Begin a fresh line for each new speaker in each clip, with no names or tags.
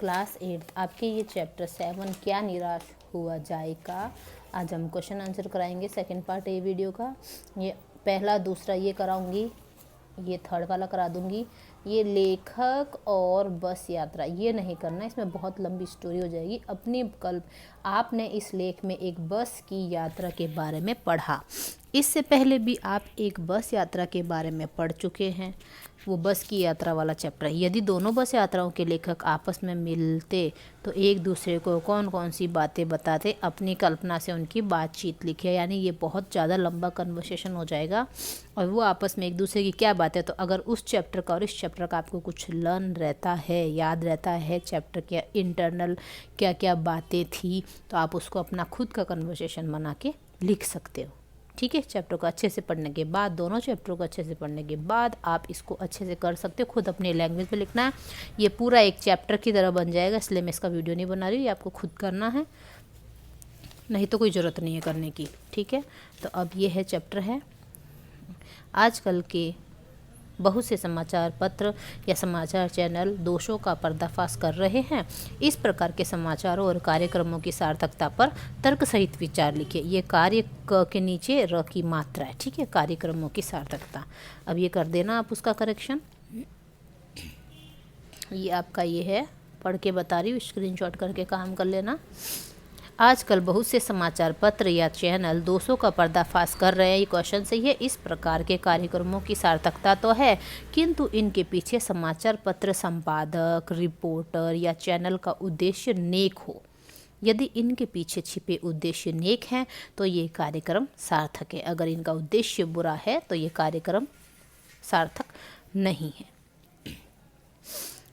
Class 8 आपके ये chapter 7 क्या निराश हुआ जाए का आज हम क्वेश्चन आंसर कराएंगे। सेकंड पार्ट ये वीडियो का, ये पहला दूसरा ये कराऊंगी, ये थर्ड वाला करा दूंगी। ये लेखक और बस यात्रा ये नहीं करना, इसमें बहुत लंबी स्टोरी हो जाएगी। अपनी कल्प आपने इस लेख में एक बस की यात्रा के बारे में पढ़ा। इससे पहले भी आप एक बस यात्रा के बारे में पढ़ चुके हैं, वो बस की यात्रा वाला चैप्टर। यदि दोनों बस यात्राओं के लेखक आपस में मिलते तो एक दूसरे को कौन कौन सी बातें बताते, अपनी कल्पना से उनकी बातचीत लिखे। यानी ये बहुत ज़्यादा लंबा कन्वर्सेशन हो जाएगा और वो आपस में एक दूसरे की क्या बातें। तो अगर उस चैप्टर का और इस चैप्टर का आपको कुछ लर्न रहता है, याद रहता है चैप्टर के इंटरनल क्या क्या बातें थी, तो आप उसको अपना खुद का कन्वर्सेशन बना के लिख सकते हो। ठीक है, चैप्टर को अच्छे से पढ़ने के बाद, दोनों चैप्टरों को अच्छे से पढ़ने के बाद आप इसको अच्छे से कर सकते हो। खुद अपने लैंग्वेज में लिखना है, ये पूरा एक चैप्टर की तरह बन जाएगा, इसलिए मैं इसका वीडियो नहीं बना रही हूँ। ये आपको खुद करना है, नहीं तो कोई ज़रूरत नहीं है करने की। ठीक है, तो अब ये है चैप्टर है। आजकल के बहुत से समाचार पत्र या समाचार चैनल दोषों का पर्दाफाश कर रहे हैं। इस प्रकार के समाचारों और कार्यक्रमों की सार्थकता पर तर्क सहित विचार लिखिए। ये कार्य क के नीचे र की मात्रा है। ठीक है, कार्यक्रमों की सार्थकता। अब ये कर देना आप उसका करेक्शन। ये आपका ये है, पढ़ के बता रही हूँ, स्क्रीनशॉट करके काम कर लेना। आजकल बहुत से समाचार पत्र या चैनल दोषों का पर्दाफाश कर रहे हैं। ये क्वेश्चन सही है। इस प्रकार के कार्यक्रमों की सार्थकता तो है, किंतु इनके पीछे समाचार पत्र संपादक, रिपोर्टर या चैनल का उद्देश्य नेक हो। यदि इनके पीछे छिपे उद्देश्य नेक हैं तो ये कार्यक्रम सार्थक है। अगर इनका उद्देश्य बुरा है तो ये कार्यक्रम सार्थक नहीं है।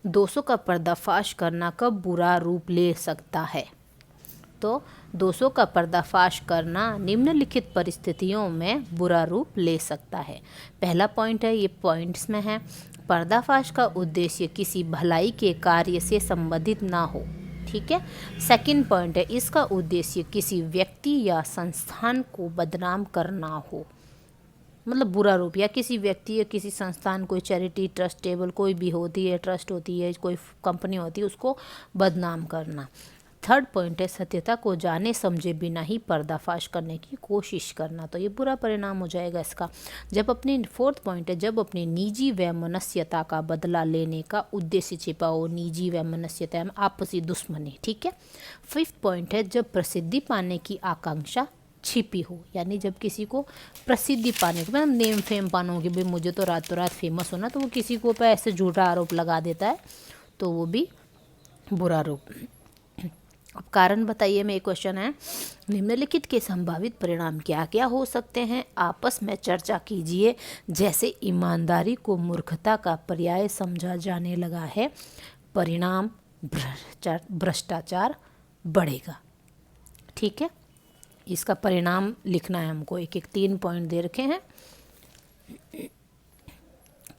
दोषों का पर्दाफाश करना कब बुरा रूप ले सकता है? तो दोषों का पर्दाफाश करना निम्नलिखित परिस्थितियों में बुरा रूप ले सकता है। पहला पॉइंट है, ये पॉइंट्स में है, पर्दाफाश का उद्देश्य किसी भलाई के कार्य से संबंधित ना हो। ठीक है। सेकंड पॉइंट है, इसका उद्देश्य किसी व्यक्ति या संस्थान को बदनाम करना हो, मतलब बुरा रूप, या किसी व्यक्ति या किसी संस्थान, कोई चैरिटी, ट्रस्टेबल कोई भी होती है, ट्रस्ट होती है, कोई कंपनी होती है, उसको बदनाम करना। थर्ड पॉइंट है, सत्यता को जाने समझे बिना ही पर्दाफाश करने की कोशिश करना, तो ये बुरा परिणाम हो जाएगा इसका। फोर्थ पॉइंट है, जब अपनी निजी वैमनस्यता का बदला लेने का उद्देश्य छिपा हो। निजी वैमनस्यता में आपसी दुश्मनी। ठीक है। फिफ्थ पॉइंट है, जब प्रसिद्धि पाने की आकांक्षा छिपी हो, यानी जब किसी को प्रसिद्धि पाने को, मतलब नेम फेम पाना हो कि भाई मुझे तो रातों रात फेमस होना, तो वो किसी को ऊपर ऐसे झूठा आरोप लगा देता है, तो वो भी बुरा रूप। अब कारण बताइए में एक क्वेश्चन है, निम्नलिखित के संभावित परिणाम क्या क्या हो सकते हैं, आपस में चर्चा कीजिए। जैसे ईमानदारी को मूर्खता का पर्याय समझा जाने लगा है, परिणाम भ्रष्टाचार बढ़ेगा। ठीक है, इसका परिणाम लिखना है हमको। एक एक 3 पॉइंट दे रखे हैं।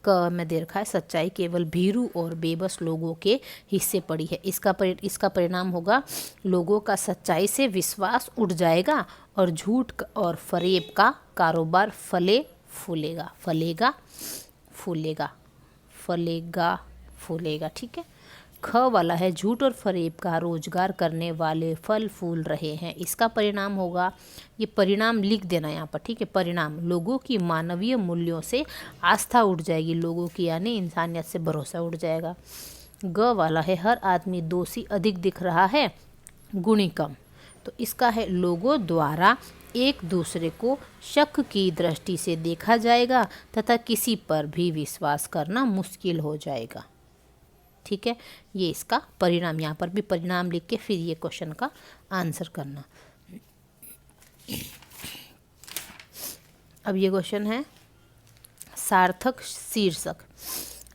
क में दे रखा है, सच्चाई केवल भीरू और बेबस लोगों के हिस्से पड़ी है। इसका परिणाम होगा, लोगों का सच्चाई से विश्वास उठ जाएगा और झूठ और फरेब का कारोबार फूलेगा। ठीक है। ख वाला है, झूठ और फरेब का रोजगार करने वाले फल फूल रहे हैं। इसका परिणाम होगा, ये परिणाम लिख देना यहाँ पर। ठीक है, परिणाम, लोगों की मानवीय मूल्यों से आस्था उठ जाएगी, लोगों की यानी इंसानियत से भरोसा उठ जाएगा। ग वाला है, हर आदमी दोषी अधिक दिख रहा है, गुणी कम, तो इसका है, लोगों द्वारा एक दूसरे को शक की दृष्टि से देखा जाएगा तथा किसी पर भी विश्वास करना मुश्किल हो जाएगा। ठीक है, ये इसका परिणाम, यहाँ पर भी परिणाम लिख के फिर ये क्वेश्चन का आंसर करना। अब ये क्वेश्चन है, सार्थक शीर्षक।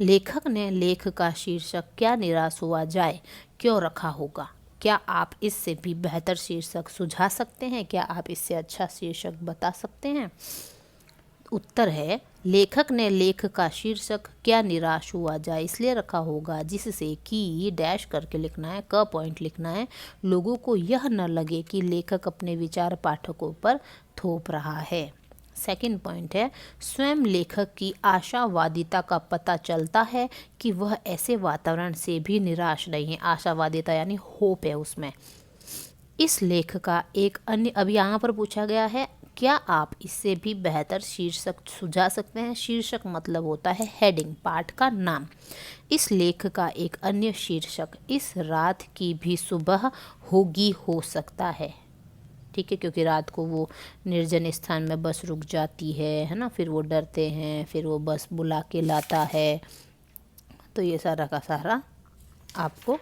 लेखक ने लेख का शीर्षक क्या निराश हुआ जाए क्यों रखा होगा? क्या आप इससे भी बेहतर शीर्षक सुझा सकते हैं? क्या आप इससे अच्छा शीर्षक बता सकते हैं? उत्तर है, लेखक ने लेख का शीर्षक क्या निराश हुआ जाए इसलिए रखा होगा जिससे कि डैश करके लिखना है, क पॉइंट लिखना है, लोगों को यह न लगे कि लेखक अपने विचार पाठकों पर थोप रहा है। सेकंड पॉइंट है, स्वयं लेखक की आशावादिता का पता चलता है कि वह ऐसे वातावरण से भी निराश नहीं है। आशावादिता यानी होप है उसमें। इस लेख का एक अन्य, अब यहाँ पर पूछा गया है क्या आप इससे भी बेहतर शीर्षक सुझा सकते हैं। शीर्षक मतलब होता है हेडिंग, पाठ का नाम। इस लेख का एक अन्य शीर्षक इस रात की भी सुबह होगी हो सकता है। ठीक है, क्योंकि रात को वो निर्जन स्थान में बस रुक जाती है ना, फिर वो डरते हैं, फिर वो बस बुला के लाता है। तो ये सारा का सारा आपको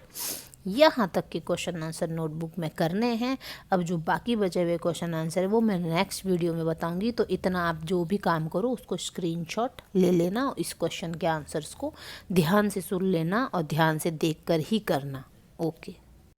यहाँ तक के क्वेश्चन आंसर नोटबुक में करने हैं। अब जो बाकी बचे हुए क्वेश्चन आंसर है वो मैं नेक्स्ट वीडियो में बताऊंगी। तो इतना आप जो भी काम करो उसको स्क्रीनशॉट ले लेना और इस क्वेश्चन के आंसर्स को ध्यान से सुन लेना और ध्यान से देखकर ही करना। ओके।